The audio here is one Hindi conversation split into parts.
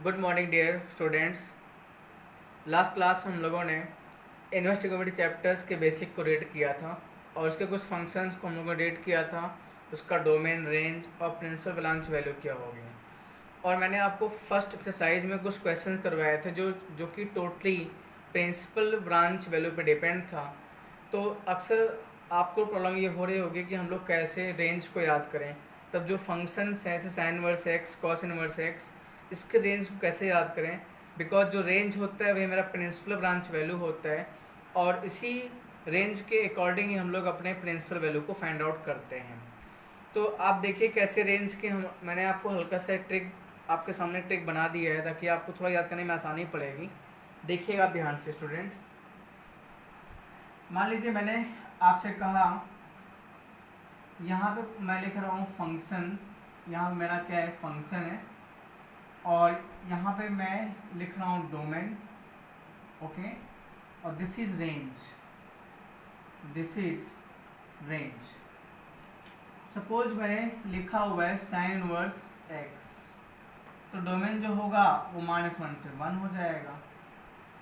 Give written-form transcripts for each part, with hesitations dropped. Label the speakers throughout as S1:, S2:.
S1: Good morning dear students. Last class हम लोगों ने इन्वेस्टिगेटिव चैप्टर्स के बेसिक को रीड किया था और उसके कुछ फंक्शंस को हम लोगों ने रीड किया था, उसका डोमेन, रेंज और प्रिंसिपल ब्रांच वैल्यू क्या होगी। और मैंने आपको फर्स्ट एक्सरसाइज में कुछ क्वेश्चन करवाए थे जो कि टोटली प्रिंसिपल ब्रांच वैल्यू पे डिपेंड था। तो अक्सर आपको प्रॉब्लम ये हो रही होगी कि हम लोग कैसे रेंज को याद करें। तब जो फंक्शंस हैं जैसे sign inverse x, cos inverse x, इसके रेंज को कैसे याद करें। बिकॉज जो रेंज होता है वही मेरा प्रिंसिपल ब्रांच वैल्यू होता है और इसी रेंज के अकॉर्डिंग ही हम लोग अपने प्रिंसिपल वैल्यू को फाइंड आउट करते हैं। तो आप देखिए कैसे रेंज के मैंने आपको हल्का सा ट्रिक आपके सामने ट्रिक बना दिया है ताकि आपको थोड़ा याद करने में आसानी पड़ेगी। देखिएगा ध्यान से स्टूडेंट। मान लीजिए मैंने आपसे कहा, यहाँ पे मैं लिख रहा हूँ फंक्शन, यहाँ मेरा क्या है फंक्शन है और यहाँ पे मैं लिख रहा हूँ डोमेन, ओके, और this is range, this is range. Suppose मैंने लिखा हुआ है साइन इनवर्स एक्स, तो डोमेन जो होगा वो -1 से 1 हो जाएगा,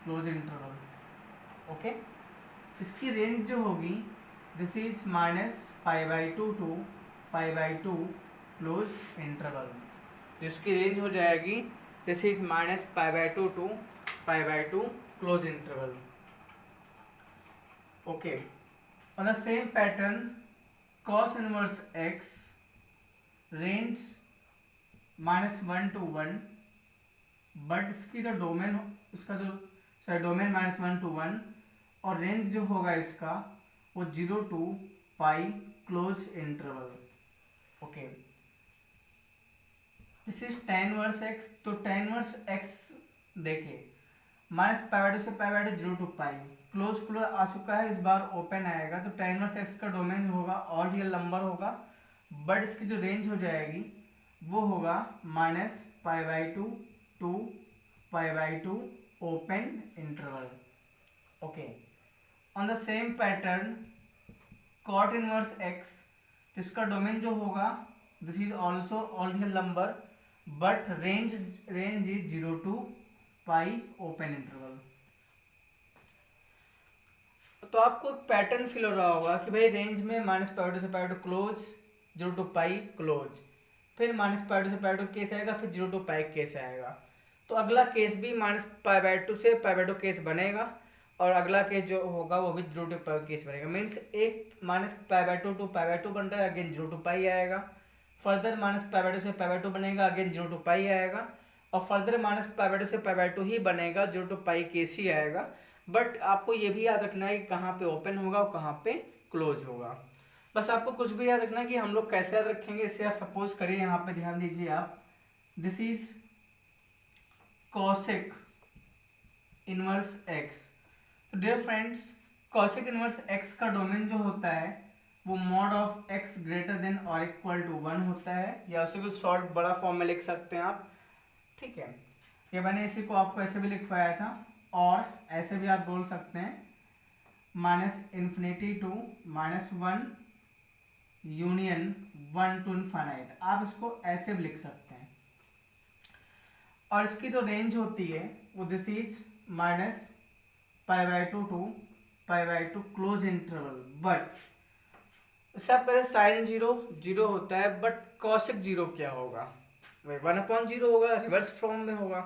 S1: क्लोज इंटरवल, ओके। इसकी रेंज जो होगी this is -π/2 to π/2 close interval, जिसकी रेंज हो जाएगी this is -π/2 to π/2 close interval, okay. On the same pattern cos inverse x, range -1 to 1, but इसकी जो डोमेन, इसका जो सॉरी डोमेन -1 to 1 और रेंज जो होगा इसका वो 0 to π close interval, okay. This is tan inverse x, तो tan इनवर्स x देखिए -π/2 से π/2 0 to π, क्लोज आ चुका है, इस बार ओपन आएगा, तो tan इनवर्स x का डोमेन होगा ऑड रियल नंबर होगा, बट इसकी जो रेंज हो जाएगी वो होगा -π/2 to π/2 open interval, okay. On the same pattern cot inverse x, जिसका डोमेन जो होगा this is also odd real number, but range is 0 to π open interval. तो आपको एक पैटर्न फील हो रहा होगा कि भाई रेंज में -π/2 से π/2 क्लोज, 0 to π क्लोज, फिर -π/2 से π/2 केस आएगा, फिर 0 to π केस आएगा। तो अगला केस भी -π/2 से π/2 केस बनेगा और अगला केस जो होगा वो भी 0 to π केस बनेगा। मीन्स एक -π/2 टू π/2 बन रहा है, अगेन 0 to π आएगा, फर्दर -π/2 से π/2 बनेगा, अगेन 0 to π आएगा, और फर्दर -π/2 से π/2 ही बनेगा, 0 to π केस ही आएगा। बट आपको ये भी याद रखना है कि कहाँ पे ओपन होगा और कहाँ पे क्लोज होगा। बस आपको कुछ भी याद रखना है कि हम लोग कैसे याद रखेंगे। इससे आप सपोज करिए, यहाँ पे ध्यान दीजिए आप, this is cosec inverse x. तो dear friends, cosec inverse x का डोमेन जो होता है वो mod of x greater than और इक्वल टू 1 होता है, या उसे कुछ शॉर्ट बड़ा फॉर्म में लिख सकते हैं आप, ठीक है। ये मैंने इसी को आपको ऐसे भी लिखवाया था, और ऐसे भी आप बोल सकते हैं -∞ टू -1 यूनियन 1 to इनफाइनाइट, आप इसको ऐसे भी लिख सकते हैं। और इसकी जो रेंज होती है वो this is -π/2 to π/2 close interval, but इससे पहले साइन 0 होता है, बट कॉसेक 0 क्या होगा, 1/0 होगा, रिवर्स फॉर्म में होगा,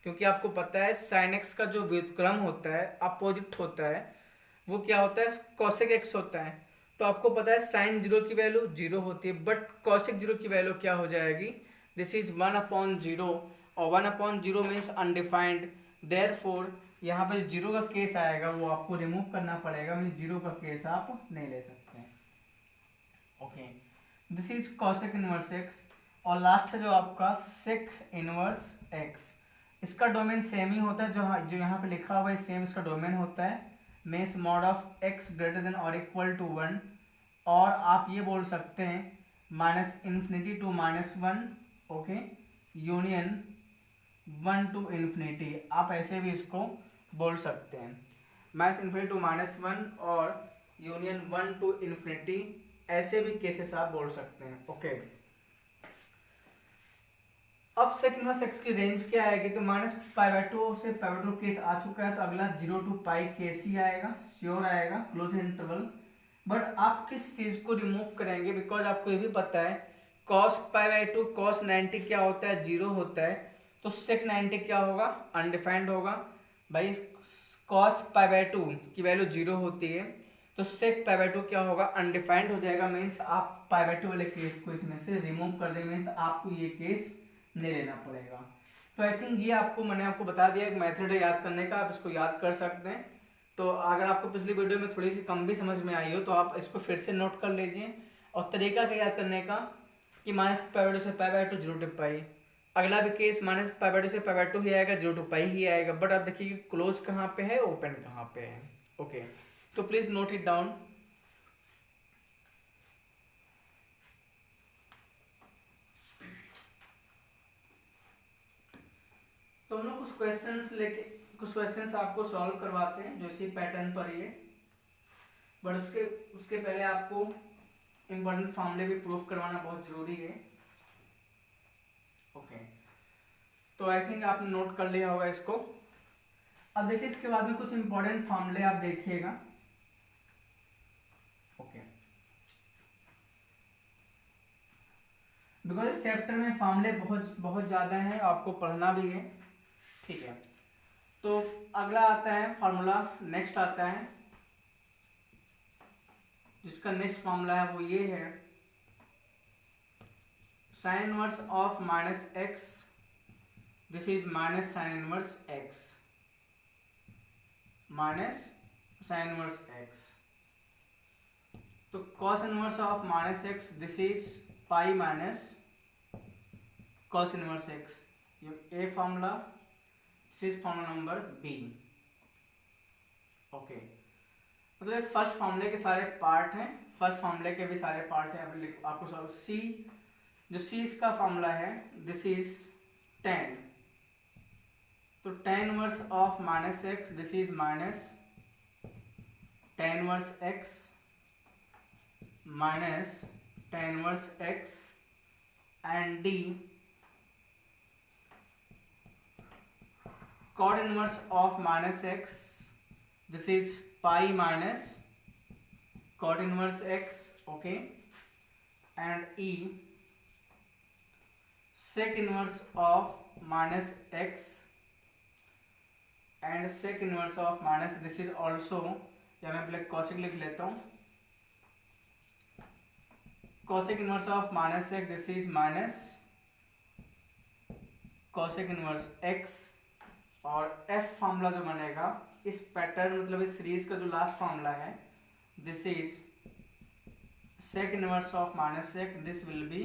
S1: क्योंकि आपको पता है साइन एक्स का जो व्युत्क्रम होता है, अपोजिट होता है, वो क्या होता है, कॉसेक एक्स होता है। तो आपको पता है साइन 0 की वैल्यू 0 होती है, बट कॉसेक 0 की वैल्यू क्या हो जाएगी, दिस इज 1/0, और 1/0 मीन्स अनडिफाइंड। देयरफॉर यहाँ पे 0 का केस आएगा वो आपको रिमूव करना पड़ेगा, मीन्स 0 का केस आप नहीं ले सकते हैं, okay. This is cosec inverse x. और लास्ट है जो आपका सेक इनवर्स एक्स, इसका डोमेन सेम ही होता है, जो यहाँ पे लिखा हुआ है सेम इसका डोमेन होता है, means mod of x greater than और इक्वल टू 1, और आप ये बोल सकते हैं -∞ to -1, okay, union 1 to infinity, आप ऐसे भी इसको बोल सकते हैं, -∞ टू -1 और यूनियन 1 to, ऐसे भी केसेस आप बोल सकते हैं, ओके। अब सेक इनवर्स एक्स की रेंज क्या आएगी, तो -π/2 से π/2 केस आ चुका है, तो अगला 0 to π केस ही आएगा, श्योर आएगा क्लोज इंटरवल। बट आप किस चीज को रिमूव करेंगे, बिकॉज आपको ये भी पता है cos π/2 cos 90 क्या होता है, 0 होता है, तो sec 90 क्या होगा, अनडिफाइंड होगा। भाई cos π/2 की वैल्यू 0 होती है, तो sec π/2 क्या होगा, अनडिफाइंड हो जाएगा। मीन्स आप π/2 वाले केस को इसमें से रिमूव कर देंगे, मीन्स आपको ये केस नहीं लेना पड़ेगा। तो आई थिंक ये मैंने आपको बता दिया एक मेथड है याद करने का, आप इसको याद कर सकते हैं। तो अगर आपको पिछली वीडियो में थोड़ी सी कम भी समझ में आई हो तो आप इसको फिर से नोट कर लीजिए। और तरीका क्या याद करने का कि -π/2 से π/2 0 to π, अगला भी केस -π/2 से π/2 ही आएगा, 0 to π ही आएगा। बट आप देखिए क्लोज कहाँ पे है, ओपन कहाँ पे है। ओके, तो प्लीज नोट इट डाउन। तो हम लोग कुछ क्वेश्चंस आपको सॉल्व करवाते हैं जो इसी पैटर्न पर ही है। बट उसके पहले आपको इम्पोर्टेंट फॉर्मूले भी प्रूफ करवाना बहुत जरूरी है। ओके, तो आई थिंक आपने नोट कर लिया होगा इसको। अब देखिए इसके बाद में कुछ इंपॉर्टेंट फॉर्मूले आप देखिएगा। ओके, बिकॉज इस चैप्टर में फॉर्मूले बहुत बहुत ज़्यादा हैं, आपको पढ़ना भी है। ठीक है, तो अगला आता है फॉर्मूला, नेक्स्ट आता है जिसका नेक्स्ट फॉर्मूला है वो ये है, sine inverse of -x, this is minus sine inverse x, minus sine inverse x। तो cos inverse of -x, this is pi minus cos inverse x। ये A formula, this is formula number B. Okay, मतलब फर्स्ट फॉर्मूले के सारे पार्ट हैं, फर्स्ट फॉर्मूले के भी सारे पार्ट हैं। अभी आपको सॉल्व सी, जो सी इसका फॉर्मूला है, दिस इज tan, तो tan inverse of -x, this is minus tan inverse x minus tan inverse x, and D cot inverse of -x, this is pi minus cot inverse x। Okay, and e sec inverse of -x and sec inverse of minus, this is also, या मैं पहले cosec लिख लेता हूँ, cosec inverse of -x, this is minus cosec inverse x। और f फॉर्मूला जो बनेगा इस पैटर्न, मतलब इस सीरीज का जो लास्ट फॉर्मूला है, this is sec inverse of -x, this will be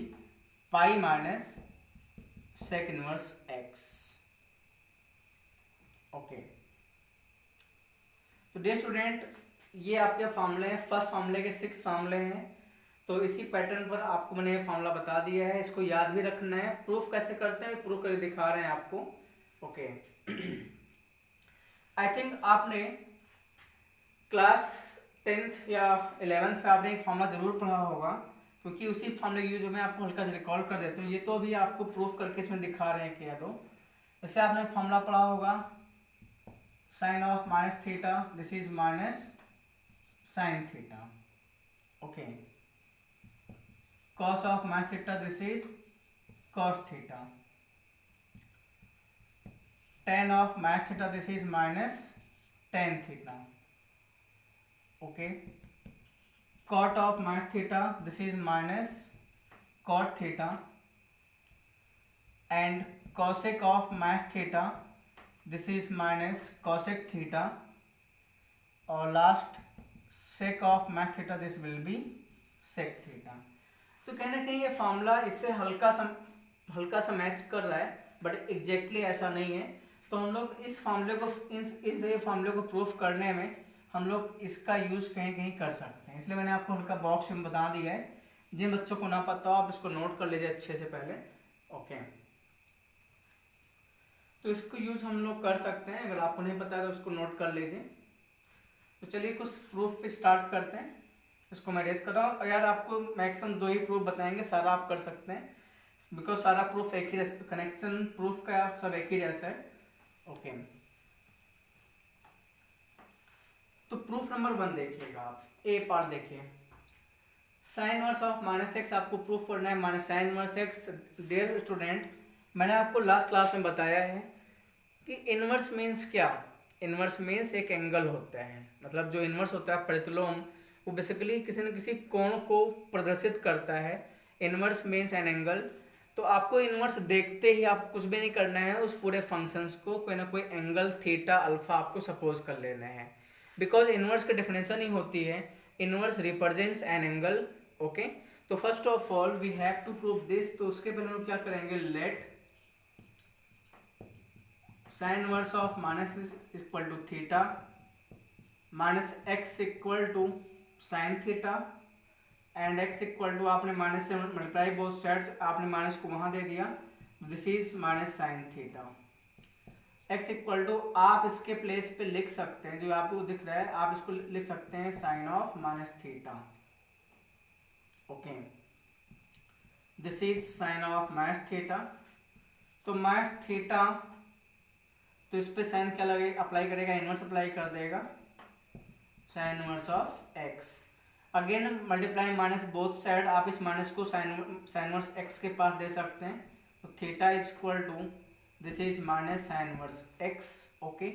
S1: pi minus sec inverse x। Okay, तो डियर स्टूडेंट, ये आपके फॉर्मूले हैं, फर्स्ट फॉर्मूले के 6 फॉर्मूले हैं। तो इसी पैटर्न पर आपको मैंने ये फॉर्मूला बता दिया है, इसको याद भी रखना है। प्रूफ कैसे करते हैं, प्रूफ करके दिखा रहे हैं आपको। ओके, आई थिंक आपने क्लास 10th या 11th में आपने एक फॉर्मूला जरूर पढ़ा होगा, क्योंकि उसी फॉर्मूले की यूज मैं आपको हल्का से रिकॉल कर देता हूँ। ये तो भी आपको प्रूफ करके इसमें दिखा रहे हैं क्या। तो जैसे आपने फॉर्मूला पढ़ा होगा, sine of -theta, this is minus sine theta. Okay, cos of -θ, this is cos theta, tan of -θ, this is minus tan theta. Okay, cot of -θ, this is minus cot theta, and cosec of -θ, this is minus cosec theta, और last sec of -θ, this will be sec theta। तो कहीं ना कहीं ये फॉर्मूला इससे हल्का सा मैच कर रहा है, बट एग्जैक्टली ऐसा नहीं है। तो हम लोग इस फॉर्मूले को, इन सभी फॉर्मूले को प्रूफ करने में हम लोग इसका यूज कहीं कहीं कर सकते हैं, इसलिए मैंने आपको हल्का बॉक्स में बता दिया है। जिन बच्चों को ना पता हो आप इसको नोट कर लीजिए अच्छे से पहले। ओके, तो इसको यूज हम लोग कर सकते हैं, अगर आपको नहीं पता है तो उसको नोट कर लीजिए। तो चलिए कुछ प्रूफ पे स्टार्ट करते हैं। इसको मैं रेस कर रहा हूँ, और यार आपको मैक्सिमम 2 ही प्रूफ बताएंगे, सारा आप कर सकते हैं। बिकॉज सारा प्रूफ एक ही, कनेक्शन प्रूफ का सब एक ही जैसा है। ओके, तो प्रूफ नंबर 1 देखिएगा आप, ए पार्ट देखिए। Sine inverse of minus x आपको प्रूफ करना है, minus sine inverse x. Dear student, मैंने आपको लास्ट क्लास में बताया है कि इनवर्स मीन्स क्या। इनवर्स मीन्स एक एंगल होता है, मतलब जो इनवर्स होता है प्रतिलोम, वो बेसिकली किसी न किसी कोण को प्रदर्शित करता है। Inverse means an angle. तो आपको इनवर्स देखते ही आप कुछ भी नहीं करना है, उस पूरे फंक्शंस को कोई ना कोई एंगल थीटा अल्फा आपको सपोज कर लेना है, बिकॉज इनवर्स की डेफिनेशन ही होती है inverse represents an angle. Okay, तो first of all we have to prove this. तो उसके पहले हम क्या करेंगे, let sine inverse of minus equal to theta minus x equal to sine theta and x equal to, आपने माइनस से मल्टीप्लाई बोथ साइड, आपने माइनस को वहां दे दिया, this is minus sine theta. X equal to, आप इसके प्लेस पे लिख सकते हैं, जो आपको दिख रहा है आप इसको लिख सकते हैं sine of minus theta. Okay, this is sine of minus theta. तो माइनस थीटा, तो इस पे साइन क्या लगेगा, अप्लाई करेगा, इनवर्स अप्लाई कर देगा, sign inverse of x. Again multiply minus both side, आप इस माइनस को साइन इनवर्स एक्स के पास दे सकते हैं। तो theta is equal to, this is minus sine inverse x. Okay,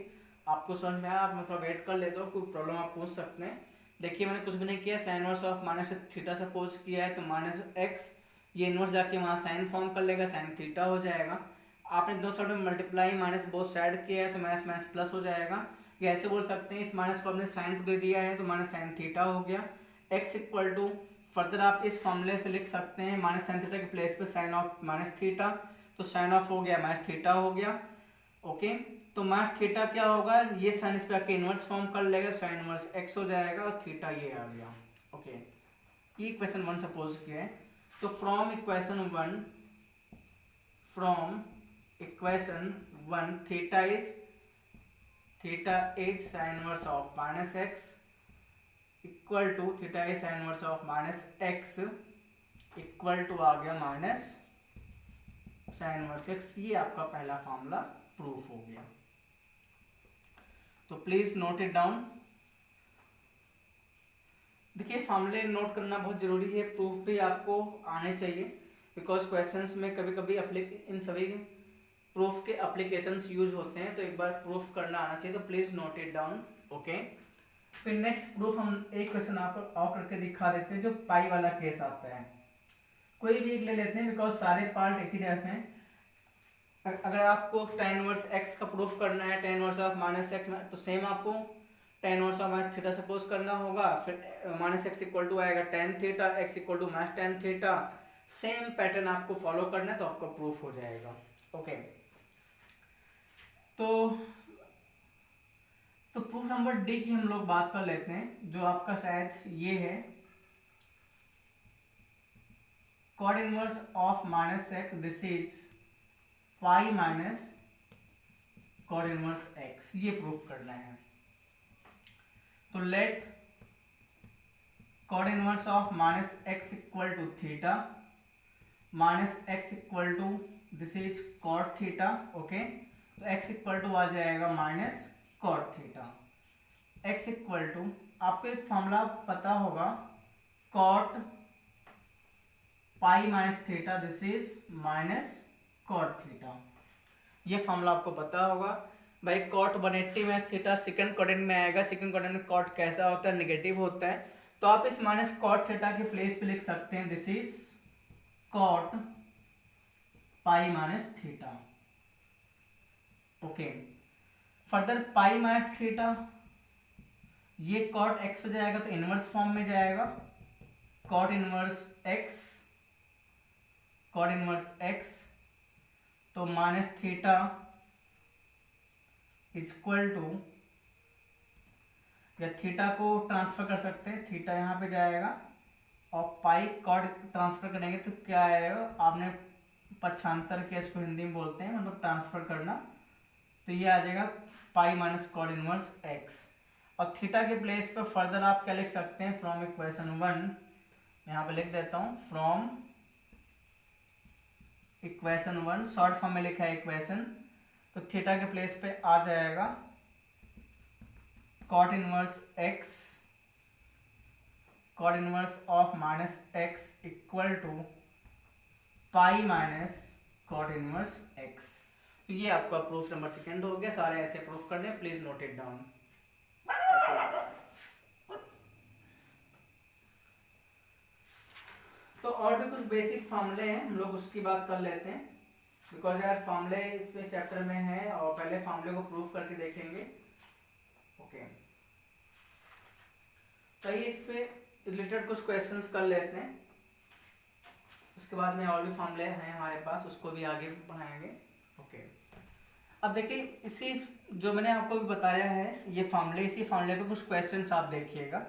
S1: आपको समझ में आया, आप मतलब वेट कर लेते हो, कोई प्रॉब्लम आप पूछ सकते हैं। देखिए मैंने कुछ भी नहीं किया, sign inverse of minus theta suppose किया है, तो माइनस एक्स, ये इनवर्स जाके वहाँ साइन फॉर्म कर लेगा, साइन थीटा हो जाएगा। आपने दो साइड में मल्टीप्लाई माइनस बोथ साइड किया है, तो माइनस माइनस प्लस हो जाएगा। या ऐसे बोल सकते हैं, इस माइनस को आपने साइन दे दिया है, तो माइनस साइन थीटा हो गया। एक्स इक्वल टू, फर्दर आप इस फॉर्मूले से लिख सकते हैं, माइनस साइन थीटा के प्लेस पे साइन ऑफ माइनस थीटा, तो साइन ऑफ हो गया माइनस थीटा हो गया। ओके, तो माइनस थीटा क्या होगा, ये साइन इस पे आके इनवर्स फॉर्म कर लेगा, साइन इनवर्स एक्स हो जाएगा, और थीटा ये आ गया। ओके, ये इक्वेशन 1 सपोज किया है। तो from equation 1 theta is sine inverse of minus x equal to, theta is sine inverse of minus x equal to आ गया माइनस साइन इनवर्स एक्स। ये आपका पहला फॉर्मूला प्रूफ हो गया। तो प्लीज नोट इट डाउन। देखिए फॉर्मूले नोट करना बहुत जरूरी है, प्रूफ भी आपको आने चाहिए, बिकॉज क्वेश्चंस में कभी कभी इन सभी प्रूफ के एप्लीकेशंस यूज होते हैं, तो एक बार प्रूफ करना आना चाहिए, तो please note it down. Okay, फिर नेक्स्ट प्रूफ हम एक क्वेश्चन आपको और करके दिखा देते हैं, जो पाई वाला केस आता है। कोई भी एक ले लेते हैं, बिकॉज सारे पार्ट एक ही जैसे हैं। अगर आपको tan इनवर्स x का प्रूफ करना है, tan inverse of minus x, तो सेम आपको tan inverse of minus theta suppose करना होगा, फिर माइनस एक्स इक्वल टू आएगा tan theta, x equal to minus tan theta. Same pattern आपको फॉलो करना है, तो आपका प्रूफ हो जाएगा। ओके, तो प्रूफ नंबर डी की हम लोग बात कर लेते हैं, जो आपका शायद ये है, cot inverse of minus x, this is pi minus cot inverse x, ये प्रूफ करना है। तो let cot inverse of minus x equal to theta minus x equal to, this is cot theta. Okay, तो एक्स इक्वल टू आ जाएगा minus cot theta. X equal to, आपको एक फॉर्मूला पता होगा, cot pi minus theta, this is minus cot theta. ये फॉर्मूला आपको पता होगा भाई। Cot 180 minus theta second quadrant में आएगा। सेकंड क्वाड्रेंट में कॉट कैसा होता है, नेगेटिव होता है, तो आप इस माइनस कॉट थीटा के प्लेस पे लिख सकते हैं, this is cot pi minus theta. Okay, further pi minus theta, ये कॉट एक्स हो जाएगा, तो इनवर्स फॉर्म में जाएगा, cot inverse x, cot inverse x, तो माइनस थीटा इक्वल टू, या थीटा को ट्रांसफर कर सकते हैं, थीटा यहाँ पे जाएगा, और पाई कॉट ट्रांसफर करेंगे तो क्या आएगा, आपने पक्षांतर किया, इसको हिंदी में बोलते हैं, मतलब ट्रांसफर करना, तो ये आ जाएगा pi minus cot inverse x. और थीटा के प्लेस पर फर्दर आप क्या लिख सकते हैं, फ्रॉम इक्वेशन 1, यहाँ पे लिख देता हूँ, फ्रॉम इक्वेशन 1 शॉर्ट फॉर्म में लिखा है इक्वेशन, तो थीटा के प्लेस पे आ जाएगा cot inverse x, cot inverse of minus x equal to pi minus cot inverse x. तो ये आपका प्रूफ नंबर सेकेंड हो गया। सारे ऐसे प्रूफ करने, प्लीज नोट इट डाउन। तो और भी कुछ बेसिक फॉर्मूले हैं, हम लोग उसकी बात कर लेते हैं, बिकॉज यार फॉर्मूले इसमें चैप्टर में है और पहले फॉर्मूले को प्रूफ करके देखेंगे। ओके, तो ये इस पे रिलेटेड कुछ क्वेश्चंस कर लेते हैं, उसके बाद में और भी फॉर्मूले हैं हमारे पास, उसको भी आगे बढ़ाएंगे। ओके, अब देखिए इसी जो मैंने आपको भी बताया है ये फॉर्मूले, इसी फॉर्मूले पे कुछ क्वेश्चंस आप देखिएगा,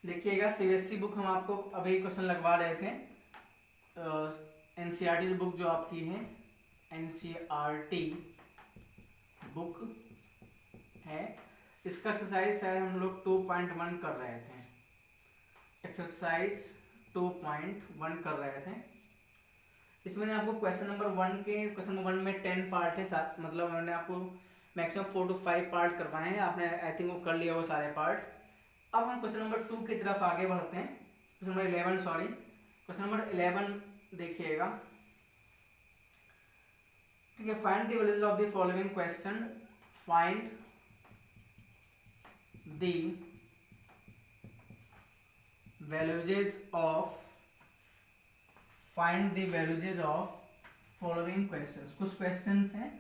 S1: लिखिएगा। सीबीएसई बुक हम आपको अभी क्वेश्चन लगवा रहे थे, एनसीईआरटी बुक जो आपकी है, एनसीईआरटी बुक है, इसका एक्सरसाइज है हम लोग 2.1 कर रहे थे, एक्सरसाइज 2.1 कर रहे थे। इसमें मैंने आपको क्वेश्चन नंबर 1 के, क्वेश्चन नंबर 1 में 10 पार्ट है, साथ मतलब मैंने आपको मैक्सिमम 4 to 5 पार्ट करवाए हैं, आपने आई थिंक वो कर लिया वो सारे पार्ट। अब हम क्वेश्चन नंबर 2 की तरफ आगे बढ़ते हैं, question number 11 sorry, question number 11 देखिएगा। ठीक है, find the values of the following question, find the values of, find the values of following questions. कुछ क्वेश्चंस हैं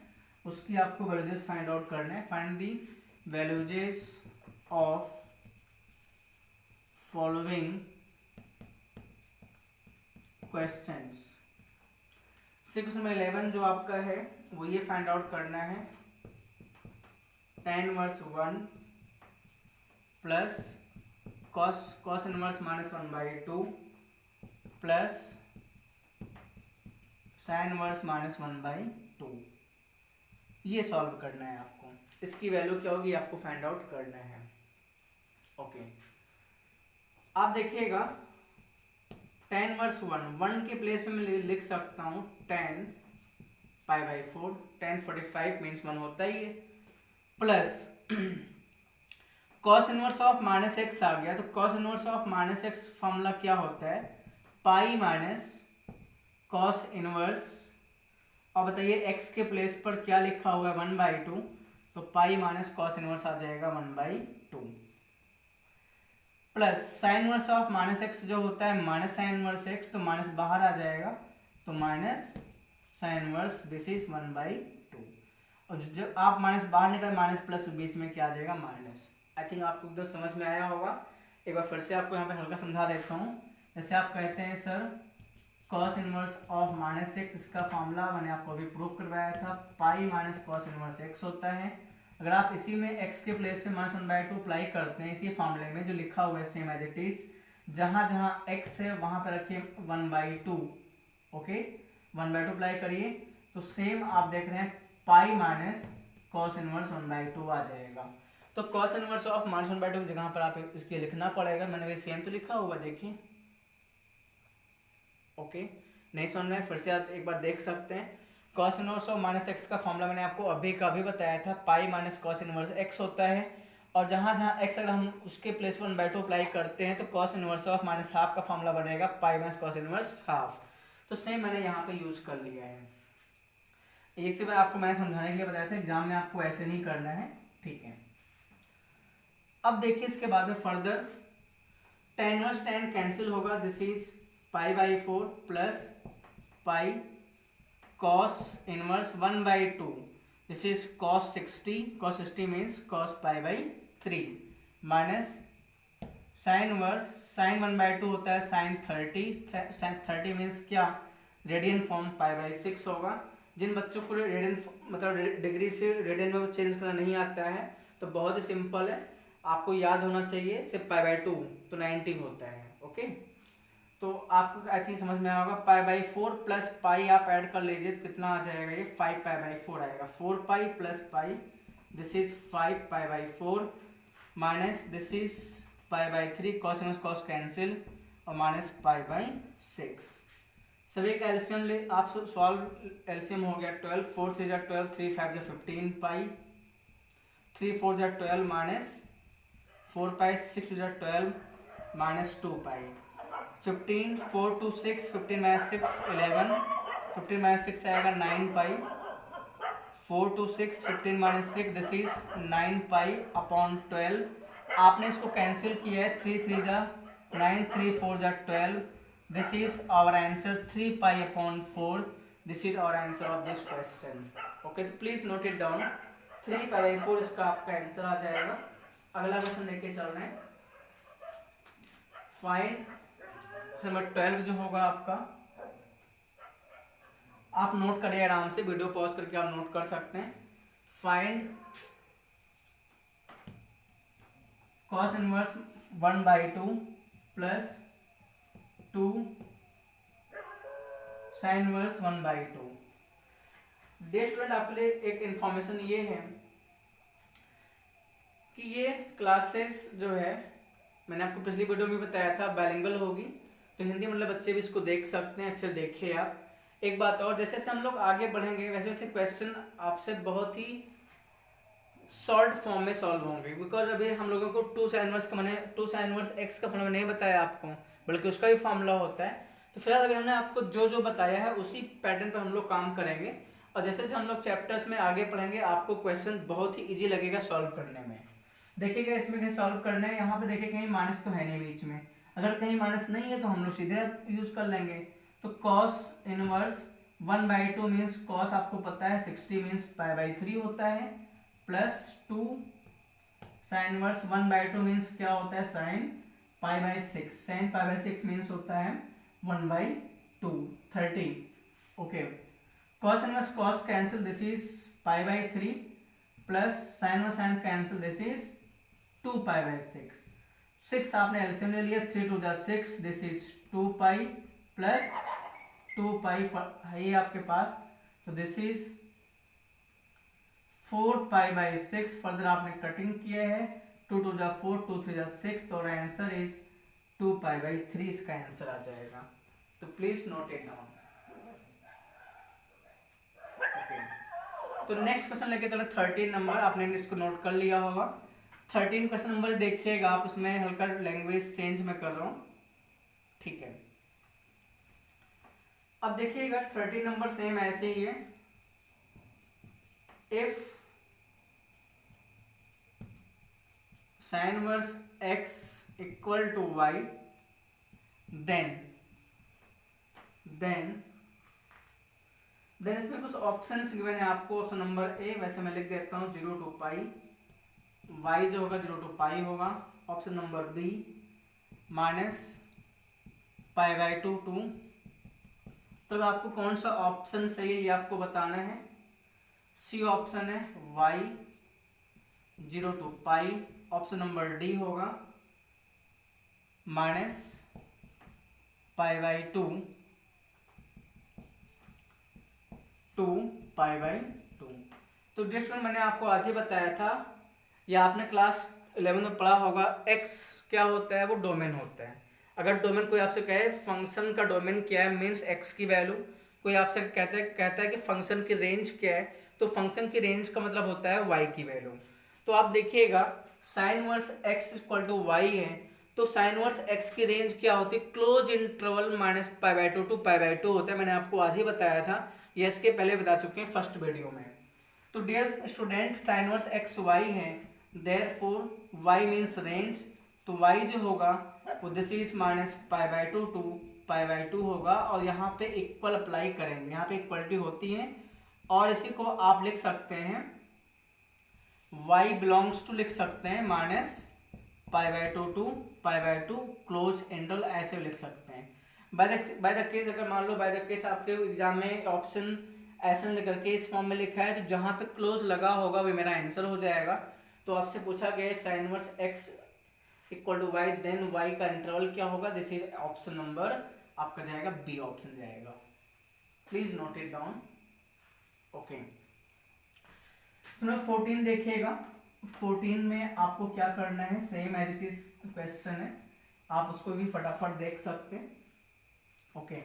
S1: उसकी आपको वैल्यूजेज फाइंड आउट करना है। Find the values of following questions. Question number 11 जो आपका है वो ये फाइंड आउट करना है, tan inverse 1 plus cos inverse minus 1/2 plus sin inverse minus 1/2, ये सॉल्व करना है आपको। इसकी वैल्यू क्या होगी आपको फाइंड आउट करना है। ओके, आप देखिएगा tan इनवर्स 1 के प्लेस पे मैं लिख सकता हूँ tan π/4, tan 45 मीन्स 1 होता ही है, plus cos inverse of minus x आ गया, तो cos inverse of minus x formula क्या होता है, पाई माइनस cos इनवर्स, और बताइए x के प्लेस पर क्या लिखा हुआ है 1/2, तो पाई माइनस cos इनवर्स आ जाएगा 1/2, plus sine inverse of minus x जो होता है माइनस साइन इनवर्स एक्स, तो माइनस बाहर आ जाएगा, तो minus sine inverse this is 1/2, और जो आप माइनस बाहर निकल माइनस प्लस बीच में क्या आ जाएगा माइनस। आई थिंक आपको उधर समझ में आया होगा, एक बार फिर से आपको यहाँ पे हल्का समझा देता हूँ। जैसे आप कहते हैं sir cos inverse of minus x, इसका फॉर्मूला मैंने आपको अभी प्रूव करवाया था, pi minus cos inverse x होता है। अगर आप इसी में x के प्लेस पे माइनस 1/2 अप्लाई करते हैं, इसी फॉर्मूले में जो लिखा हुआ है सेम एज इट इज, जहाँ जहाँ x है वहाँ पर रखिए 1/2, ओके 1/2 अप्लाई करिए, तो सेम आप देख रहे हैं पाई माइनस cos इनवर्स 1/2 आ जाएगा। तो cos इनवर्स ऑफ माइनस 1/2 की जगह पर आप इसके लिखना पड़ेगा, मैंने भी सेम तो लिखा हुआ देखिए। ओके, नहीं समझ में फिर से आप एक बार देख सकते हैं। cos inverse of minus x का फॉर्मूला मैंने आपको अभी का भी बताया था, pi minus cos inverse x होता है, और जहाँ जहाँ x अगर हम उसके प्लेस 1/2 अप्लाई करते हैं तो cos inverse of minus half का फॉर्मूला बनेगा pi minus cos inverse half. तो सेम मैंने यहाँ पे यूज कर लिया है, एक से बार आपको मैंने समझाने के लिए बताया था, एग्जाम में आपको ऐसे नहीं करना है, ठीक है। अब देखिए इसके बाद में further tan inverse tan cancel होगा, this is π/4 plus pi cos inverse 1/2, this is cos 60 means cos π/3 minus sin inverse sin 1/2 होता है sin 30 मीन्स क्या रेडियन फॉर्म π/6 होगा। जिन बच्चों को रेडियन मतलब डिग्री से रेडियन में चेंज करना नहीं आता है तो बहुत ही सिंपल है, आपको याद होना चाहिए सिर्फ π/2 तो 90 होता है। ओके, तो आपको आई थिंक समझ में आया होगा। π/4 प्लस पाई आप ऐड कर लीजिए तो कितना आ जाएगा, ये 5π/4 आएगा, 4π plus pi, this is 5π/4 minus this is π/3, cos inverse cos cancel और माइनस π/6। सभी का एलसीएम ले, आप सॉल्व। एलसीएम हो गया 12, 4 3 12, 3 5 15 पाई, 3 4 12 माइनस 4 पाई, 6 12 माइनस 2 पाई, 15 4 2 6, 15 माइनस 6 11, 15 माइनस 6 आएगा 9 पाई, 4 2 6, 15 minus 6 this is 9 pi upon 12। आपने इसको कैंसिल किया है, 3 3 जा 9, 3 4 जा 12, this is our answer 3 pi upon 4। This is our answer of this question. Okay, तो please note it down, 3 pi by 4 इसका आपका आंसर आ जाएगा। अगला क्वेश्चन लेके चल रहे हैं, फाइंड नंबर 12 जो होगा आपका, आप नोट करिए आराम से, वीडियो पॉज करके आप नोट कर सकते हैं। Find cos inverse 1/2 plus 2 sine inverse 1/2। Dear student, आपके लिए एक इंफॉर्मेशन ये है कि ये क्लासेस जो है, मैंने आपको पिछली वीडियो में बताया था बाइलिंगुअल होगी, तो हिंदी मतलब बच्चे भी इसको देख सकते हैं। अच्छे देखिए आप। एक बात और, जैसे जैसे हम लोग आगे बढ़ेंगे वैसे वैसे क्वेश्चन आपसे बहुत ही शॉर्ट फॉर्म में सॉल्व होंगे, बिकॉज अभी हम लोगों को 2 साइन इनवर्स का मैंने 2 साइन इनवर्स एक्स का फॉर्मूला नहीं बताया आपको, बल्कि उसका भी फॉर्मूला होता है। तो फिलहाल अभी हमने आपको जो जो बताया है उसी पैटर्न पर हम लोग काम करेंगे, और जैसे जैसे हम लोग चैप्टर्स में आगे पढ़ेंगे आपको क्वेश्चन बहुत ही ईजी लगेगा सॉल्व करने में। देखिएगा इसमें कहीं सॉल्व करना है, यहाँ पे देखिए कहीं माइनस तो है नहीं बीच में, अगर कहीं माइनस नहीं है तो हम लोग सीधे यूज कर लेंगे। तो कॉस इनवर्स 1/2 मीन्स कॉस आपको पता है 60 मीन्स पाई/3 होता है, प्लस 2 साइन इनवर्स 1/2 मीन्स क्या होता है sine pi, sine pi means होता है 1/2 30। Okay, cos inverse cos cancel, this is pi plus sine inverse sine cancel, this is 2 pi. 6 आपने एलसीएम ले लिया, 3 2 जा 6, this is 2 pi plus 2 pi है ये आपके पास, तो दिस इज 4 पाई/6। फर्दर आपने कटिंग किया है, 2 2 जा 4, 2 3 जा 6, तो आंसर इज 2 पाई/3 इसका आंसर आ जाएगा। तो प्लीज नोट इट डाउन। तो नेक्स्ट क्वेश्चन लेके चले 13 नंबर, आपने इसको नोट कर लिया होगा। 13 क्वेश्चन नंबर देखिएगा आप, उसमें हल्का लैंग्वेज चेंज में कर रहा हूँ, ठीक है। अब देखिएगा 13 नंबर सेम ऐसे ही है, if sine inverse x equal to y then इसमें कुछ ऑप्शंस गिवन है आपको। ऑप्शन नंबर ए, वैसे मैं लिख देता हूँ 0 to पाई, y जो होगा 0 to पाई होगा। Option number B minus pi 2। तो आपको कौन सा ऑप्शन सही है ये आपको बताना है। सी ऑप्शन है y 0 to pi. Option number D होगा माइनस पाई/2 2 पाई/2। तो डियर स्टूडेंट, मैंने आपको आज ही बताया था, या आपने क्लास 11 में पढ़ा होगा, x क्या होता है, वो डोमेन होता है। अगर डोमेन कोई आपसे कहे फंक्शन का डोमेन क्या है, मीन्स x की वैल्यू, कोई आपसे कहता है कि फंक्शन की रेंज क्या है, तो फंक्शन की रेंज का मतलब होता है y की वैल्यू। तो आप देखिएगा sine inverse x equal to y है, तो साइन इनवर्स x की रेंज क्या होती है, क्लोज इंटरवल माइनस पाई/2 टू पाई/2 होता है। मैंने आपको आज ही बताया था, ये इसके पहले बता चुके हैं फर्स्ट वीडियो में। तो dear student, sine inverse x y है, देयरफॉर y मींस रेंज, तो y जो होगा वो दिस इज माइनस पाई/2 टू पाई/2 होगा, और यहाँ पे इक्वल अप्लाई करेंगे, यहाँ पे इक्वलिटी होती है, और इसी को आप लिख सकते हैं y बिलोंग्स टू, लिख सकते हैं माइनस पाई/2 टू पाई/2 क्लोज इंटरवल, ऐसे लिख सकते हैं। बाय द केस, अगर मान लो बाय द केस आपके एग्जाम में ऑप्शन ऐसा लेकर के इस फॉर्म में लिखा है, तो जहां पे क्लोज लगा होगा वो मेरा आंसर हो जाएगा। तो आपसे पूछा गया sine inverse x equal to y, then y का इंटरवल क्या होगा, दिस इज ऑप्शन नंबर आपका जाएगा बी ऑप्शन जाएगा। Please note it down. Okay, 14 देखिएगा। 14 में आपको क्या करना है, same as it is question है, आप उसको भी फटाफट देख सकते हैं। Okay,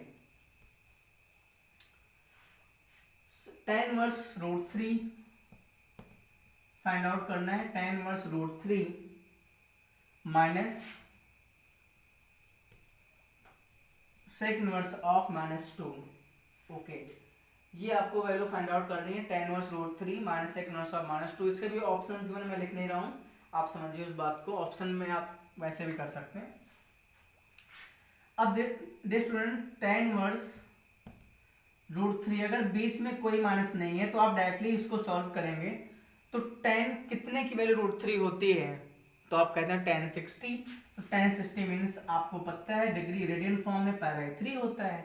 S1: tan inverse root 3 find out करना है। tan inverse root 3 minus sec inverse of -2। Okay, ये आपको वैल्यू फाइंड आउट करनी है। tan inverse root 3 minus sec inverse of -2। इसके भी ऑप्शन गिवन मैं लिख नहीं रहा हूँ, आप समझिए उस बात को। ऑप्शन में आप वैसे भी कर सकते हैं। अब देख स्टूडेंट, tan इनवर्स रूट 3 अगर बीच में कोई माइनस नहीं है तो आप डायरेक्टली इसको सॉल्व करेंगे। तो tan कितने की वैल्यू रूट 3 होती है? तो आप कहते हैं tan 60। तो tan 60 मीन्स आपको पता है डिग्री रेडियन फॉर्म में π/3 होता है।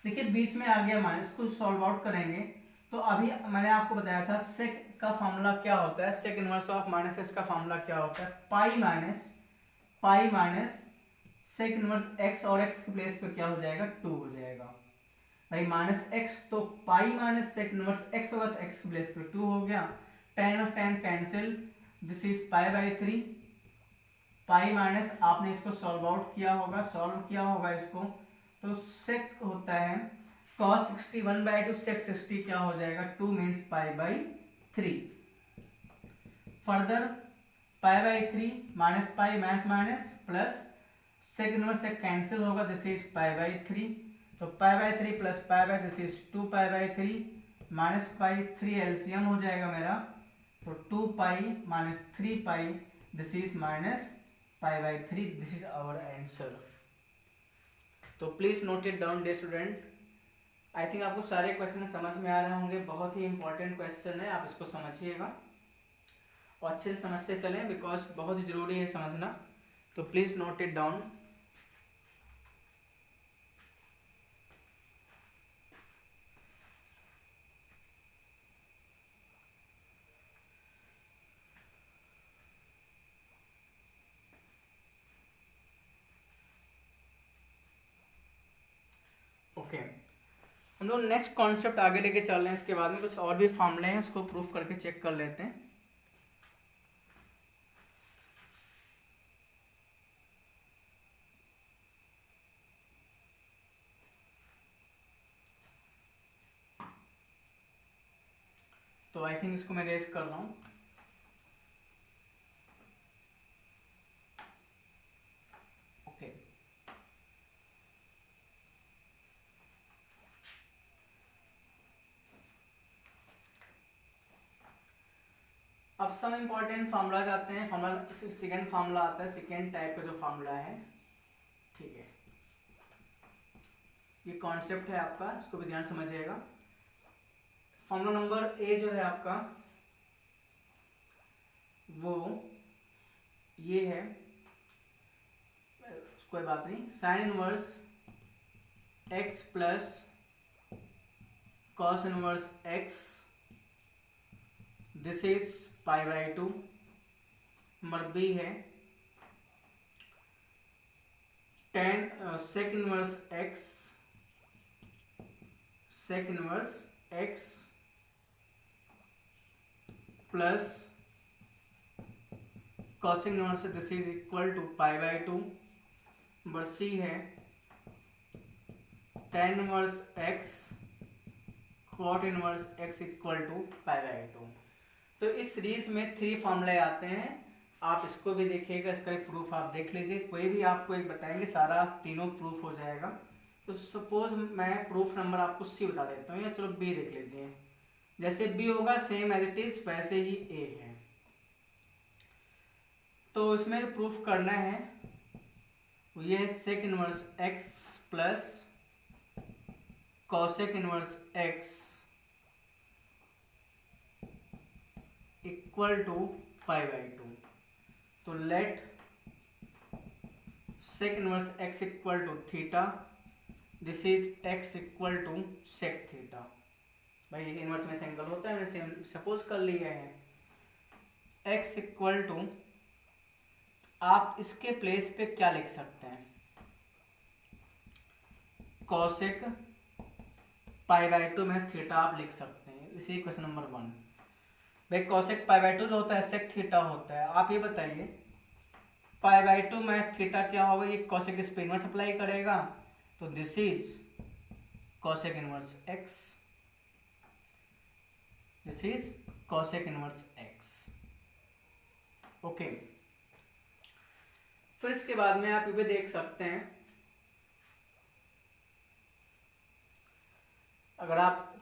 S1: देखिए बीच में आ गया माइनस, को सॉल्व आउट करेंगे तो अभी मैंने आपको बताया था सेक का फॉर्मूला क्या होता है। Sec inverse of minus x का फॉर्मूला क्या होता है? Pi minus sec inverse x, और एक्स के प्लेस पे क्या हो जाएगा? 2 हो जाएगा भाई। माइनस एक्स तो pi minus sec inverse x होगा, तो एक्स के प्लेस पे 2 हो गया। tan of tan cancel, this is π/3। Pi minus आपने इसको सॉल्व आउट किया होगा, सॉल्व किया होगा इसको, तो सेक होता है cos 60 1/2 सेक 60 क्या हो जाएगा? 2 means π/3। Further π/3 minus pi minus minus plus sec inverse sec cancel होगा, दिस इज π/3। तो π/3 plus π/, this is 2 π/3 minus pi 3 LCM हो जाएगा मेरा, तो 2 pi minus 3 pi, this is minus π/3। This is our answer. तो please note it down dear student. I think आपको सारे क्वेश्चन समझ में आ रहे होंगे, बहुत ही इंपॉर्टेंट क्वेश्चन है, आप इसको समझिएगा और अच्छे से समझते चलें, बिकॉज बहुत ही जरूरी है समझना। तो please note it down. Okay, हम लोग नेक्स्ट कॉन्सेप्ट आगे लेके चल रहे हैं। इसके बाद में कुछ और भी फॉर्मूले हैं, इसको प्रूफ करके चेक कर लेते हैं। तो आई थिंक इसको मैं रेज कर रहा हूँ। ओके, अब सब इंपॉर्टेंट फार्मूला आते हैं। फार्मूला सेकेंड फार्मूला आता है, सेकेंड टाइप का जो फार्मूला है, ठीक है। ये कॉन्सेप्ट है आपका, इसको भी ध्यान समझिएगा। फार्मूला नंबर ए जो है आपका वो ये है, कोई बात नहीं, sine inverse x plus cos inverse x, this is π/2। Number B है tan sec inverse x plus cos inverse, this is equal to π/2। Number C है tan inverse x cot inverse x equal to π/2। तो इस सीरीज में 3 फार्मूले आते हैं, आप इसको भी देखिएगा, इसका भी प्रूफ आप देख लीजिए। कोई भी आपको एक बताएंगे, सारा तीनों प्रूफ हो जाएगा। तो सपोज मैं प्रूफ नंबर आपको सी बता देता हूँ, या चलो बी देख लीजिए। जैसे बी होगा सेम एज इट इज वैसे ही ए है। तो इसमें प्रूफ करना है ये है sec inverse x plus cosec inverse x equal to π/2। तो let sec inverse x equal to theta, this is x equal to sec theta. भाई इनवर्स में से एंगल होता है, मैंने सपोज कर लिया है। एक्स इक्वल टू, आप इसके प्लेस पे क्या लिख सकते हैं? कॉसेक π/2 में थीटा आप लिख सकते हैं। इसी क्वेश्चन नंबर 1। भाई कॉसेक π/2 जो होता है सेक थीटा होता है। आप ये बताइए π/2 में थीटा क्या होगा? ये कॉसेक इस पे इनवर्स अप्लाई करेगा, तो this is cosec inverse x. This is cosec inverse x. Okay, फिर इसके बाद में आप ये भी देख सकते हैं, अगर आप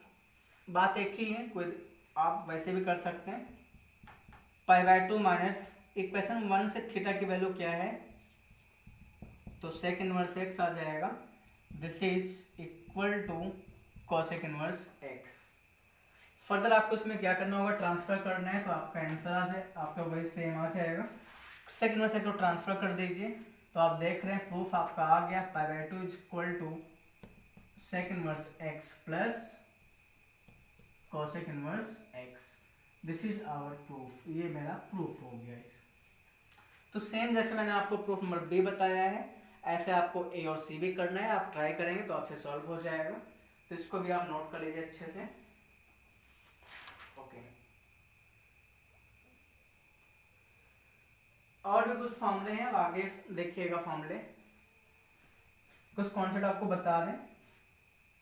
S1: बात एक ही है, कोई आप वैसे भी कर सकते हैं। π/2 माइनस इक्वेशन 1 से थीटा की वैल्यू क्या है, तो सेक इनवर्स एक्स आ जाएगा। This is equal to cosec inverse x. Further आपको इसमें क्या करना होगा, ट्रांसफर करना है, तो आपका आंसर आ जाए, आपका वही सेम आ जाएगा। सेक इनवर्स एक्स को ट्रांसफर कर दीजिए, तो आप देख रहे हैं प्रूफ आपका आ गया। π/2 is equal to sec inverse x plus cosec inverse x. This is our proof, ये मेरा प्रूफ हो गया। इस तो सेम जैसे मैंने आपको प्रूफ नंबर बी बताया है, ऐसे आपको ए और सी भी करना है। आप ट्राई करेंगे तो आपसे सॉल्व हो जाएगा, तो इसको भी आप नोट कर लीजिए अच्छे से। ओके, और भी कुछ फॉर्मूले हैं, आगे देखिएगा फॉर्मूले, कुछ कॉन्सेप्ट आपको बता दें,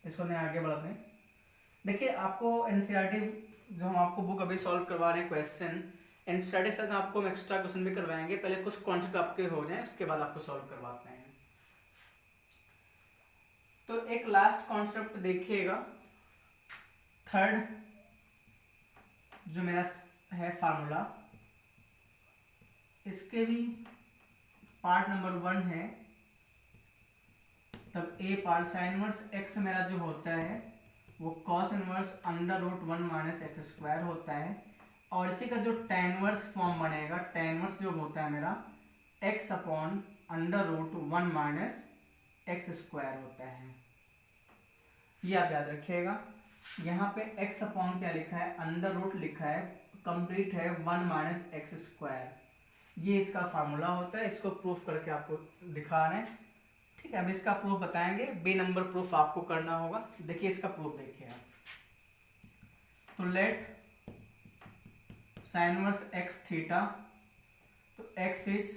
S1: इसको नहीं आगे बढ़ाते हैं। देखिए, आपको एनसीईआरटी जो हम आपको बुक अभी सॉल्व करवा रहे हैं क्वेश्चन, एनसीईआरटी के साथ आपको हम एक्स्ट्रा क्वेश्चन भी करवाएंगे। पहले कुछ कॉन्सेप्ट आपके हो जाएं, उसके बाद आपको सॉल्व करवाते हैं। तो एक लास्ट कॉन्सेप्ट देखिएगा, थर्ड जो मेरा है फार्मूला, इसके भी पार्ट नंबर 1 है। तब ए पार्ट साइन इनवर्स एक्स मेरा जो होता है वो cos inverse √1 minus x square होता है, और इसी का जो tan इनवर्स फॉर्म बनेगा, tan इनवर्स जो होता है मेरा x upon √1 minus x square होता है। ये आप याद रखिएगा। यहाँ पे x अपॉन क्या लिखा है, अंडर रूट लिखा है, कंप्लीट है 1 माइनस एक्स स्क्वायर। ये इसका फार्मूला होता है, इसको प्रूफ करके आपको दिखा रहे हैं। ठीक है, अब इसका प्रूफ बताएंगे, बी नंबर प्रूफ आपको करना होगा। देखिए इसका प्रूफ देखिए आप, तो late sine inverse x theta, तो एक्स इज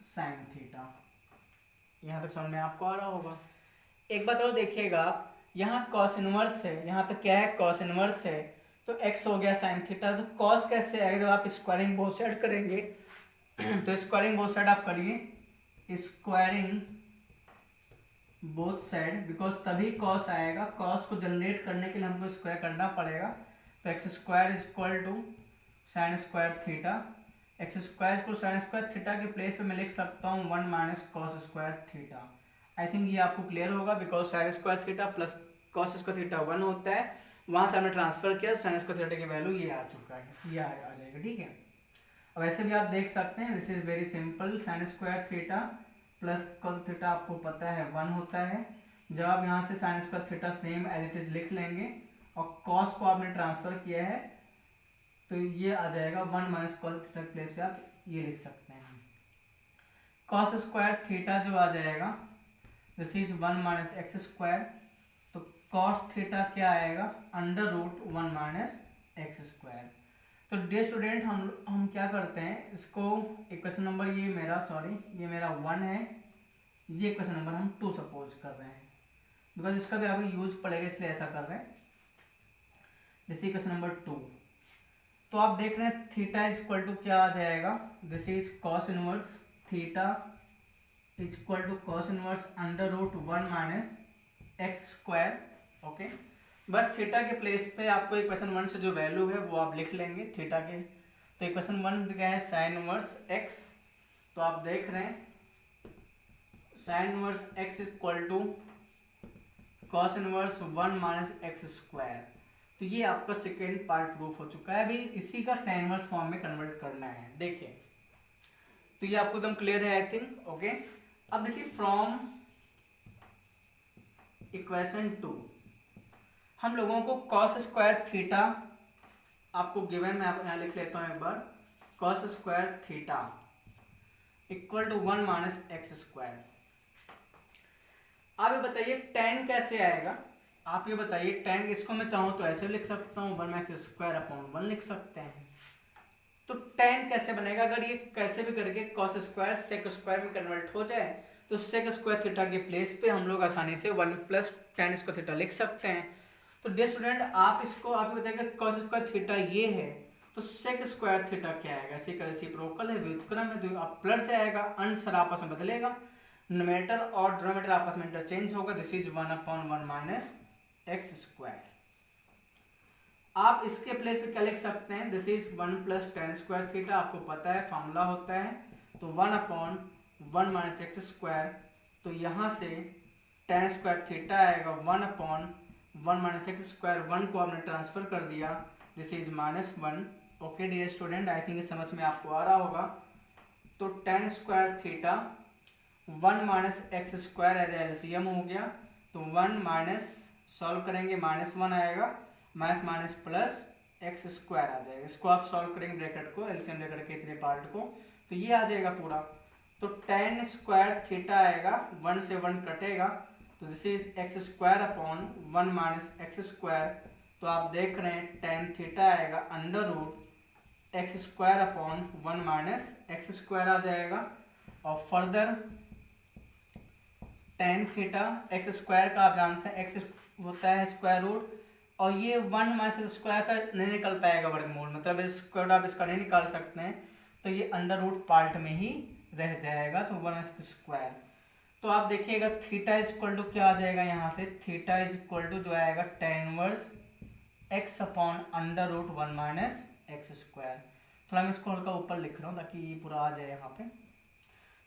S1: साइन थीटा। यहाँ तक समझ में आपको आ रहा होगा। एक बात और देखिएगा, यहाँ कॉस इनवर्स है, यहाँ पे क्या है, कॉस इनवर्स है, तो एक्स हो गया साइन थीटा। तो कॉस कैसे आएगा, जब आप स्क्वायरिंग बोथ साइड करेंगे, तो स्क्वायरिंग बोथ साइड आप करिए, स्क्वायरिंग बोथ साइड, बिकॉज तभी कॉस आएगा। कॉस को जनरेट करने के लिए हमको स्क्वायर करना पड़ेगा, तो x square is equal to sine square theta. X square को साइन स्क्वायर थीटा के प्लेस पे मैं लिख सकता हूँ 1 minus cos square theta. I think ये आपको क्लियर होगा, because sine square theta plus cos square theta 1 होता है। वहाँ से हमने ट्रांसफर किया, साइन स्क्वायर थीटा की वैल्यू ये आ चुका है, ये आ जाएगा। ठीक है, अब ऐसे भी आप देख सकते हैं, this is very simple. Sign square theta plus cos theta आपको पता है 1 होता है। जब आप यहाँ से sine square theta same as it is लिख लेंगे, और कॉस को आपने ट्रांसफर किया है, तो ये आ जाएगा 1 माइनस कॉस थीटा के प्लेस पे आप ये लिख सकते हैं। कॉस स्क्वायर थीटा जो आ जाएगा, this is 1 minus x square, तो कॉस थीटा क्या आएगा, √1 माइनस एक्स स्क्वायर। तो डियर स्टूडेंट, हम क्या करते हैं, इसको इक्वेशन नंबर ये मेरा 1 है, ये इक्वेशन नंबर हम 2 सपोज कर रहे हैं, बिकॉज इसका भी अभी यूज पड़ेगा, इसलिए ऐसा कर रहे हैं। जैसे इक्वेशन नंबर 2, तो आप देख रहे हैं थीटा इज इक्वल टू क्या आ जाएगा, this is cos inverse theta is equal to cos inverse √1 minus x square. Okay, बस थीटा के प्लेस पे आपको इक्वेशन 1 से जो वैल्यू है वो आप लिख लेंगे थीटा के। तो इक्वेशन 1 क्या है, साइन इनवर्स एक्स, तो आप देख रहे हैं sine inverse x equal to cos inverse 1 minus x square. तो ये आपका सेकेंड पार्ट प्रूफ हो चुका है। अभी इसी का tan इनवर्स फॉर्म में कन्वर्ट करना है। देखिए, तो ये आपको एकदम क्लियर है आई थिंक। ओके, अब देखिए फ्रॉम इक्वेशन 2 हम लोगों को कॉस स्क्वायर थीटा आपको गिवन, मैं यहाँ लिख लेता हूँ एक बार, cos square theta equal to 1 minus x square. आप ये बताइए tan कैसे आएगा, आप ये बताइए tan, इसको मैं चाहूँ तो ऐसे लिख सकता हूँ 1 माइनस स्क्वायर अपॉन 1 लिख सकते हैं। तो tan कैसे बनेगा, अगर ये कैसे भी करके कॉस स्क्वायर सेक स्क्वायर में कन्वर्ट हो जाए, तो सेक स्क्वायर थीटा के प्लेस पे हम लोग आसानी से 1 प्लस tan स्क्वायर थीटा लिख सकते हैं। तो डियर स्टूडेंट आप इसको आप बताएंगे cos स्क्वायर थीटा ये है तो sec स्क्वायर थीटा क्या आएगा, इसी का रेसिप्रोकल है, व्युत्क्रम है, तो आप पलट जाएगा, अंश और आपस में बदलेगा, न्यूमरेटर और डिनोमिनेटर आपस में इंटरचेंज होगा, this is 1/1 minus x square. आप इसके प्लेस पे क्या लिख सकते हैं, this is 1 plus tan square theta, आपको पता है फॉर्मूला होता है, तो 1/1 माइनस एक्स स्क्वायर, तो यहाँ से tan स्क्वायर थीटा आएगा 1/1 माइनस एक्स स्क्वायर, 1 को आपने ट्रांसफर कर दिया, this is -1। Okay dear student, I think समझ में आपको आ रहा होगा। तो tan square theta 1 minus x square as LCM हो गया, तो 1 माइनस सॉल्व करेंगे -1 आएगा, minus minus plus x square आ जाएगा, इसको आप सॉल्व करेंगे ब्रैकेट को, एलसीएम लेकर के इतने पार्ट को, तो ये आ जाएगा पूरा। तो tan स्क्वायर थीटा आएगा, 1 से 1 कटेगा, तो this is x square upon 1 minus x square, तो आप देख रहे हैं tan थीटा आएगा under root x square upon 1 minus x square आ जाएगा, और further tan theta x square का आप जानते हैं एक्स होता है स्क्वायर रूट, और ये 1 माइनस स्क्वायर का नहीं निकल पाएगा वर्गमूल, मतलब स्क्वायर आप इसका नहीं निकाल सकते हैं, तो ये अंडर रूट पार्ट में ही रह जाएगा, तो 1 स्क्वायर। तो आप देखिएगा थीटा इज इक्वल टू क्या आ जाएगा, यहाँ से थीटा इज इक्वल टू जो आएगा tan inverse x upon under root 1 minus x square. थोड़ा मैं इसको हल्का ऊपर लिख रहा हूँ ताकि ये पूरा आ जाए यहाँ पे।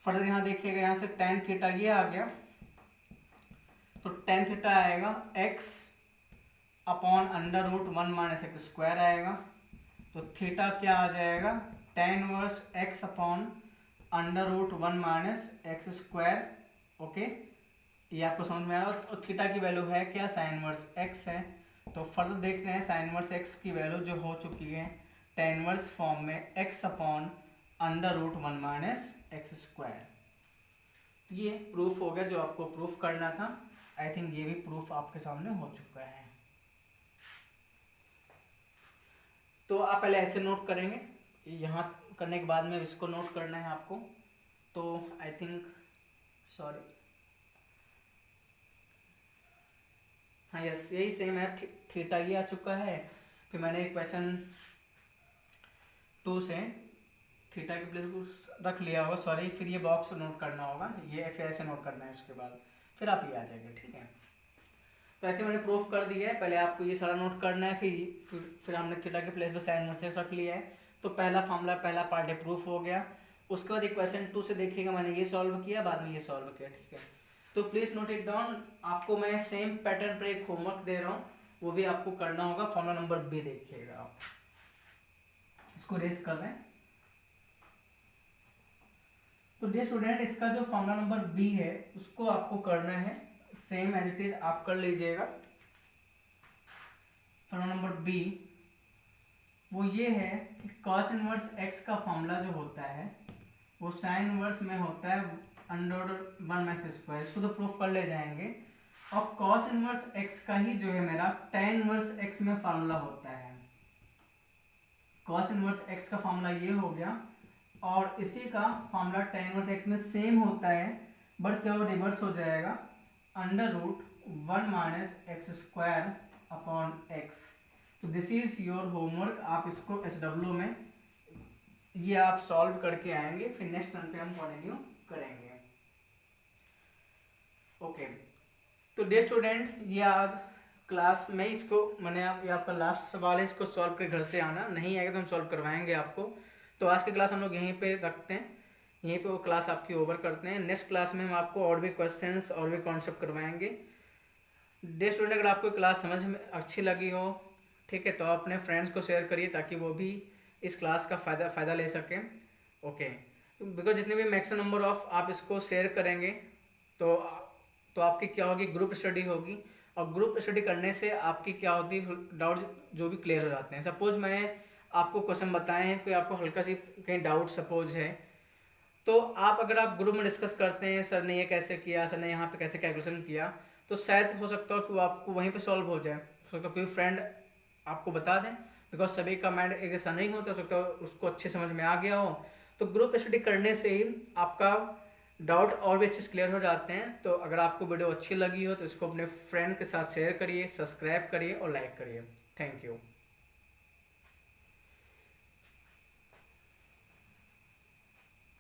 S1: फर्दर यहाँ देखिएगा, यहाँ से tan थीटा ये आ गया, तो tan थीटा आएगा x upon under root 1 minus x square आएगा, तो थीटा क्या आ जाएगा, tan inverse x upon under root 1 minus x square. Okay, ये आपको समझ में आ रहा है। और थीटा की वैल्यू है क्या, साइन इनवर्स x है, तो फर्दर देख रहे हैं साइन इनवर्स x की वैल्यू जो हो चुकी है tan इनवर्स फॉर्म में x upon under root 1 minus x square. ये प्रूफ हो गया जो आपको प्रूफ करना था। आई थिंक ये भी प्रूफ आपके सामने हो चुका है। तो आप पहले ऐसे नोट करेंगे, यहाँ करने के बाद में इसको नोट करना है आपको, तो आई थिंक सॉरी हाँ यस यही सेम है, थीटा ये आ चुका है, फिर मैंने इक्वेशन 2 से थीटा के प्लेस को रख लिया होगा, सॉरी, फिर ये बॉक्स नोट करना होगा, ये फिर ऐसे नोट करना है, उसके बाद फिर आप ये आ जाएंगे, ठीक है। तो ऐसे मैंने प्रूफ कर दिया है, पहले आपको ये सारा नोट करना है, फिर हमने थीटा के प्लेस पे साइन इनवर्स रख लिया है, तो पहला फॉर्मूला पहला पार्ट है प्रूफ हो गया। उसके बाद इक्वेशन 2 से देखिएगा मैंने ये सॉल्व किया, बाद में ये सॉल्व किया, ठीक है। तो प्लीज़ नोट इट डाउन, आपको मैं सेम पैटर्न पर एक होमवर्क दे रहा हूँ, वो भी आपको करना होगा। फॉर्मूला नंबर बी देखिएगा, आप इसको रेज कर रहे हैं। तो डियर स्टूडेंट, इसका जो फॉर्मूला नंबर बी है उसको आपको करना है सेम एज इट इज, आप कर लीजिएगा। फॉर्मूला नंबर बी वो ये है कि cos इनवर्स x का फॉर्मूला जो होता है वो साइन इनवर्स में होता है अंडर 1 माइनस स्क्वायर, इसको तो प्रूफ कर ले जाएंगे। और cos इनवर्स x का ही जो है मेरा tan इनवर्स x में फॉर्मूला होता है। cos इनवर्स x का फॉर्मूला ये हो गया, और इसी का फॉर्मूला tan इनवर्स x में सेम होता है, बट क्या वो रिवर्स हो जाएगा, under root 1 minus x square upon x. तो दिस इज योर होमवर्क, आप इसको SW में ये आप सॉल्व करके आएंगे, फिर नेक्स्ट टर्न पे हम कंटिन्यू करेंगे। ओके, तो डियर स्टूडेंट, ये आज क्लास में इसको मैंने ये आपका लास्ट सवाल है, इसको सॉल्व कर घर से आना, नहीं आएगा तो हम सॉल्व करवाएंगे आपको। तो आज की क्लास हम लोग यहीं पे रखते हैं, यहीं पे वो क्लास आपकी ओवर करते हैं। नेक्स्ट क्लास में हम आपको और भी क्वेश्चंस और भी कॉन्सेप्ट करवाएंगे। डियर स्टूडेंट, अगर आपको क्लास समझ में अच्छी लगी हो, ठीक है, तो आप अपने फ्रेंड्स को शेयर करिए ताकि वो भी इस क्लास का फ़ायदा ले सकें। ओके, तो बिकॉज जितने भी मैक्सिमम नंबर ऑफ आप इसको शेयर करेंगे तो आपकी क्या होगी, ग्रुप स्टडी होगी, और ग्रुप स्टडी करने से आपकी क्या होती है, डाउट जो भी क्लियर हो जाते हैं। सपोज मैंने आपको क्वेश्चन बताए हैं, कोई आपको हल्का सी कहीं डाउट सपोज है, तो आप अगर आप ग्रुप में डिस्कस करते हैं, सर ने ये कैसे किया, सर ने यहाँ पे कैसे कैलकुलेशन किया, तो शायद हो सकता हो कि वो आपको वहीं पे सॉल्व हो जाए, हो सकता है कोई फ्रेंड आपको बता दें, बिकॉज सभी का माइंड एक ऐसा नहीं होता, हो सकता है उसको अच्छे समझ में आ गया हो। तो ग्रुप स्टडी करने से ही आपका डाउट और भी अच्छे से क्लियर हो जाते हैं। तो अगर आपको वीडियो अच्छी लगी हो तो इसको अपने फ्रेंड के साथ शेयर करिए, सब्सक्राइब करिए और लाइक करिए। Thank you.